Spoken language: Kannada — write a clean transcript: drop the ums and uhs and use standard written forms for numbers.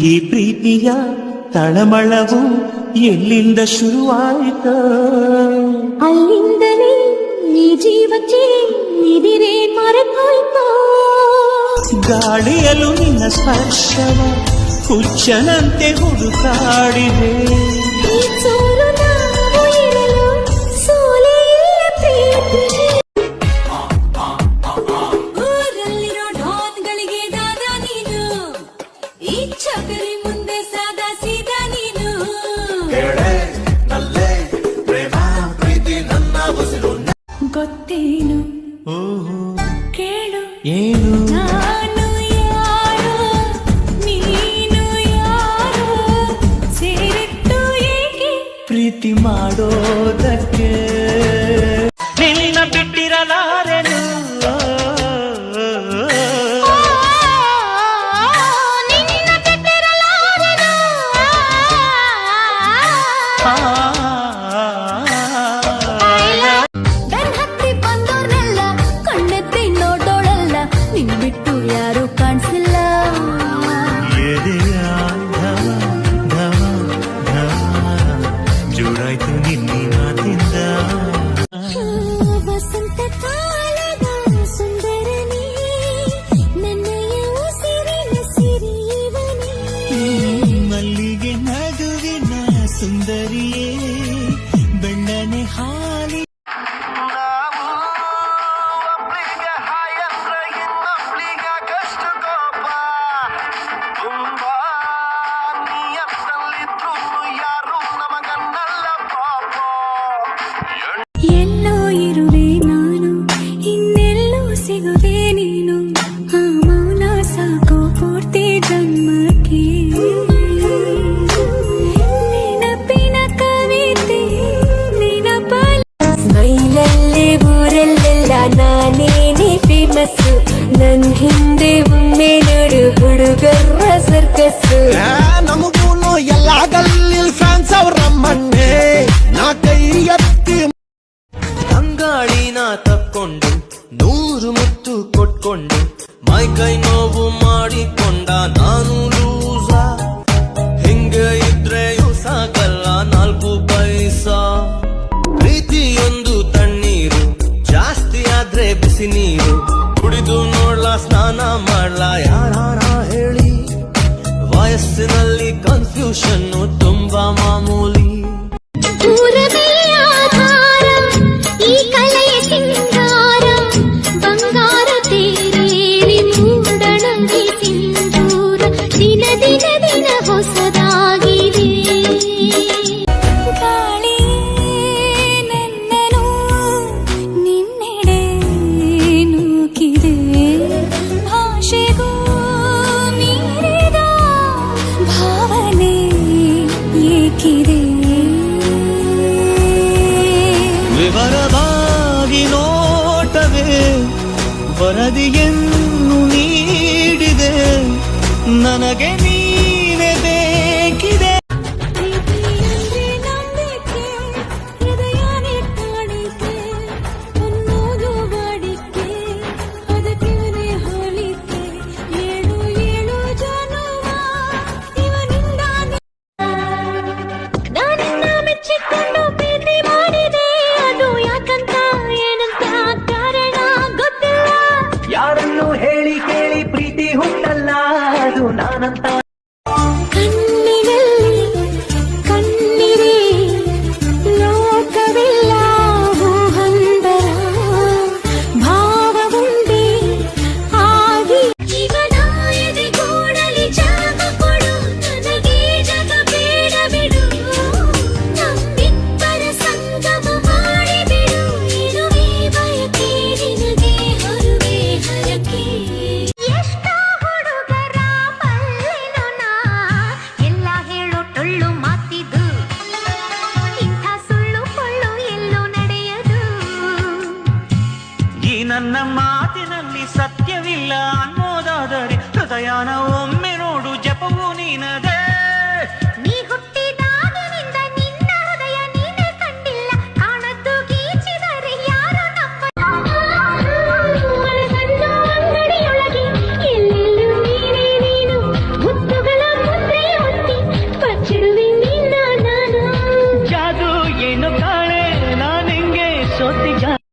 ಈ ಪ್ರೀತಿಯ ತಳಮಳವು ಎಲ್ಲಿಂದ ಶುರುವಾಯಿತ? ಅಲ್ಲಿಂದಲೇ ಈ ಜೀವಕ್ಕೆ ನಿದಿರೆ ಮರೆತಾಯ್ತು. ಗಾಳಿಯಲು ನಿನ್ನ ಸ್ಪರ್ಶವ ಹುಚ್ಚನಂತೆ ಹುಡುಕಾಡಿದೆ. ಈ ಚೂರು ನಾವು ಇರಲು ಸೋಲೇ ಪ್ರೀತಿ. ಊರಲ್ಲಿರೋ ಡಾನ್ಗಳಿಗೆ ದಾದ ನೀನು, ಈ ಚಕರಿ ಮುಂದೆ ಸಾದಾ ಸೀದಾ ನೀನು. ಗೊತ್ತೇನು ಕೇಳು ಏನು ನಾನು ಯಾರು ನೀನು ಯಾರು, ಸೇರಿಟ್ಟು ಏಕೆ ಪ್ರೀತಿ ಮಾಡೋದಕ್ಕೆ? ನಿನ್ನ ಬಿಟ್ಟಿರಲಾರೆನು, ನಿನ್ನ ಬಿಟ್ಟಿರಲಾರೆನು. ಬೆನ್ ಹತ್ತಿ ಬಂದೋರ್ನೆಲ್ಲ ಕಣ್ಣೆತ್ತಿ ನೋಡೋಳಲ್ಲ, ನಿನ್ ಬಿಟ್ಟು ಯಾರು ಕಾಣಿಸಿಲ್ಲ. ಜೋರಾಯ್ತು ನಿನ್ನಿ ಮಾತಿಂದ. ವಸಂತ ಕಾಲದ ಸುಂದರನೇ, ನನ್ನಯ ಉಸಿರಿನ ಸಿರಿಯವನೇ. ಮಲ್ಲಿಗೆ ನಗುವಿನ ಸುಂದರಿಯೇ, ಬೆಣ್ಣನೆ ಹಾಲಿ. ಎಲ್ಲೋ ಇರುವೆ ನಾನು, ಇನ್ನೆಲ್ಲೋ ಸಿಗುವೆ ನೀನು. ಆ ಮೌನ ಸಾಕೋ ಪೂರ್ತಿ ಜನ್ಮಕ್ಕೆ. ನೆನಪಿನ ಕವಿತೆ ನೆನಪಲ್ಲ. ಸ್ಮೈಲಲ್ಲಿ ಊರಲ್ಲೆಲ್ಲ ನಾನೇನೆ ಫೇಮಸ್ಸು. ನನ್ ಹಿಂದೆ ಒಮ್ಮೆ ನೋಡು ಹುಡುಗರ ಸರ್ಕಸ್ಸು. ನಮಗೂನು ಎಲ್ಲ ಗಲ್ಲಿ ಫ್ಯಾನ್ಸ್ ಅವ್ರ ನಮ್ಮನ್ನೇ ನಾ ಕೈ ಎತ್ತಿ. ಅಂಗಾಳಿನ ತಕ್ಕೊಂಡು 100 ಮುತ್ತು ಕೊಟ್ಕೊಂಡು ಮೈ ಕೈ ನೋವು ಮಾಡಿಕೊಂಡ ನಾನು ಲೂಸ. ಹಿಂಗೆ ಇದ್ರೆಯೂ ಸಾಕಲ್ಲ 4 ಪೈಸಾ. ಪ್ರೀತಿಯೊಂದು ತಣ್ಣೀರು, ಜಾಸ್ತಿ ಆದ್ರೆ ಬಿಸಿ ನೀರು. ಕುಡಿದು ನೋಡ್ಲಾ ಸ್ನಾನ ಮಾಡ್ಲಾ ಯಾರ ಹೇಳಿ. ವಯಸ್ಸಿನಲ್ಲಿ ಕನ್ಫ್ಯೂಷನ್ನು ತುಂಬಾ ಮಾಮೂಲಿ. ಊರವೇ ಆಧಾರ, ಈ ಕಲೆಯ ಸಿಂಗಾರ. ಬಂಗಾರ ತೇರೇಳಿ ಮೂಡಣಂಗೆ ಸಿಂಧೂರ. ದಿನ ದಿನ ದಿನ ಹೊಸದಾಗಿದೆ. ಗಾಳಿಯೇ ನನ್ನನು ನಿನ್ನೆಡೆ ನೂಕಿದೆ. ಭಾಷೆಗೂ ಮೀರಿದ ಭಾವನೆ ಏಕಿದೆ. ವಿವರವಾಗಿ ನೋಟವೇ ವರದಿಯನ್ನು ನೀಡಿದೆ. ನನಗೆ ನೀನೇ ಬೇಕಿದೆ. ಪ್ರೀತಿಯಂದ್ರೆ ನಂಬಿಕೆ, ಹೃದಯನೇ ಕಾಣಿಕೆ. ಅನ್ನೋದು ವಾಡಿಕೆ, ಅದಕ್ಕೇನೆ ಹೋಲಿಕೆ. 7 ಜನುಮ ಇವನಿಂದ ನಾನಿನ್ನ ಮೆಚ್ಚಿಕೊಂಡು ಪ್ರೀತಿ ಮಾಡಿದೆ. ಅದು ಯಾಕಂತ ಏನಂತ ಕಾರಣ ಗೊತ್ತಿಲ್ಲ. ಯಾರನ್ನು ಹೇಳಿ ಕೇಳಿ ಪ್ರೀತಿ ಹುಟ್ಟಲ್ಲ, ಅದು ನಾನಂತ. ಕಣ್ಣಿನಲ್ಲಿ ಕಣ್ಣಿರೆ ಲೋಕವಿಲ್ಲ ಹೂಹಂದರ. ಭಾವವುಂಡೆ ಆಗಿ ಜೀವನ ಎದೆಗೂಡಲಿ ಜಾಗ ಕೊಡು. ನನಗೆ ಜಗ ಬೇಡ ಬಿಡು. ನಮ್ಮಿಬ್ಬರ ಸಂಗಮ ಮಾಡಿಬಿಡು. ಇರುವೆ ಬಯಕೆ ನಿನಗೆ ಹೊರುವೆ ಹರಕೆ. ಎಷ್ಟೋ ಹುಡುಗರ ಬಲ್ಲೆನು ನಾ, ಎಲ್ಲ ಹೇಳೋ ಟೊಳ್ಳು ಮಾತಿದು. ಇಂಥ ಸುಳ್ಳು ಪೊಳ್ಳು ಎಲ್ಲೂ ನಡೆಯದು. ಈ ನನ್ನ ಮಾತಿನಲ್ಲಿ ಸತ್ಯವಿಲ್ಲ ಅನ್ನೋದಾದರೆ ಹೃದಯನ